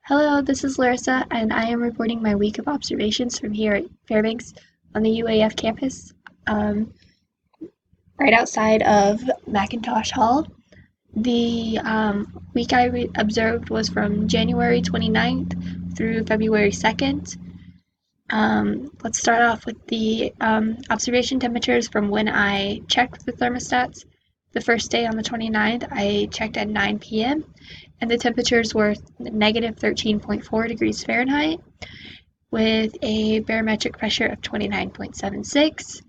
Hello, this is Larissa, and I am reporting my week of observations from here at Fairbanks on the UAF campus, um, right outside of McIntosh Hall. The week I observed was from January 29th through February 2nd. Let's start off with the observation temperatures from when I checked the thermostats. The first day on the 29th, I checked at 9 p.m. and the temperatures were negative 13.4 degrees Fahrenheit with a barometric pressure of 29.76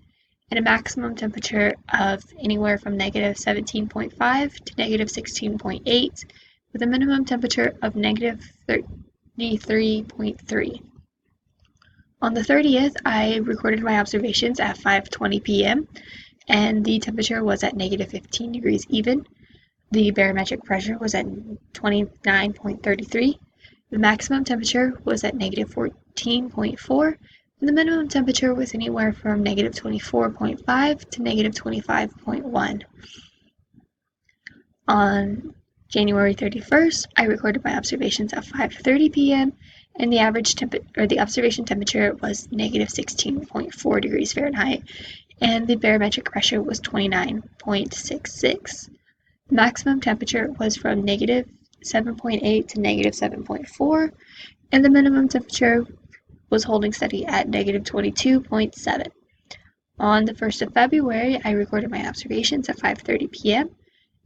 and a maximum temperature of anywhere from negative 17.5 to negative 16.8 with a minimum temperature of negative 33.3. On the 30th, I recorded my observations at 5:20 p.m. and the temperature was at negative 15 degrees even. The barometric pressure was at 29.33. The maximum temperature was at negative 14.4, and the minimum temperature was anywhere from negative 24.5 to negative 25.1. On January 31st, I recorded my observations at 5:30 p.m. and the observation temperature was negative 16.4 degrees Fahrenheit, and the barometric pressure was 29.66. The maximum temperature was from negative 7.8 to negative 7.4, and the minimum temperature was holding steady at negative 22.7. On the 1st of February, I recorded my observations at 5:30 p.m.,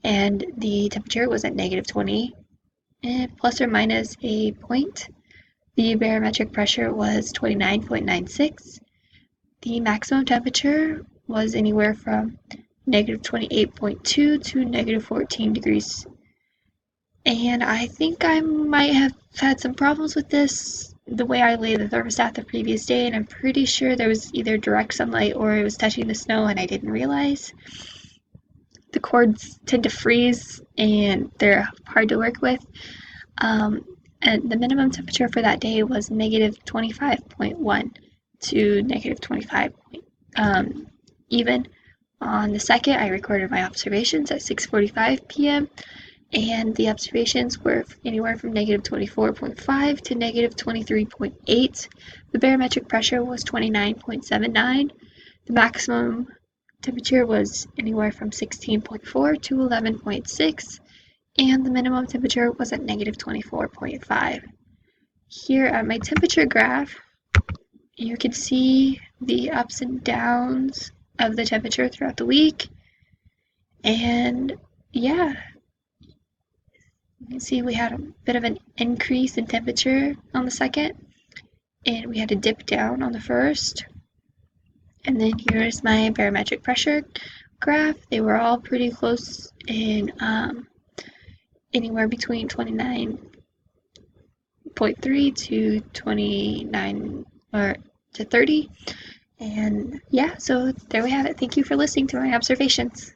and the temperature was at negative 20, plus or minus a point. The barometric pressure was 29.96. The maximum temperature was anywhere from negative 28.2 to negative 14 degrees. And I think I might have had some problems with this, the way I laid the thermostat the previous day, and I'm pretty sure there was either direct sunlight or it was touching the snow and I didn't realize. The cords tend to freeze and they're hard to work with. And the minimum temperature for that day was negative 25.1 to negative 25 even. On the 2nd, I recorded my observations at 6:45 p.m. and the observations were anywhere from negative 24.5 to negative 23.8. The barometric pressure was 29.79. The maximum temperature was anywhere from 16.4 to 11.6, and the minimum temperature was at negative 24.5. Here at my temperature graph, you can see the ups and downs of the temperature throughout the week. And yeah, you can see we had a bit of an increase in temperature on the 2nd, and we had a dip down on the 1st. And then here's my barometric pressure graph. They were all pretty close in anywhere between 29.3 to 29 or to 30. And yeah, so there we have it. Thank you for listening to my observations.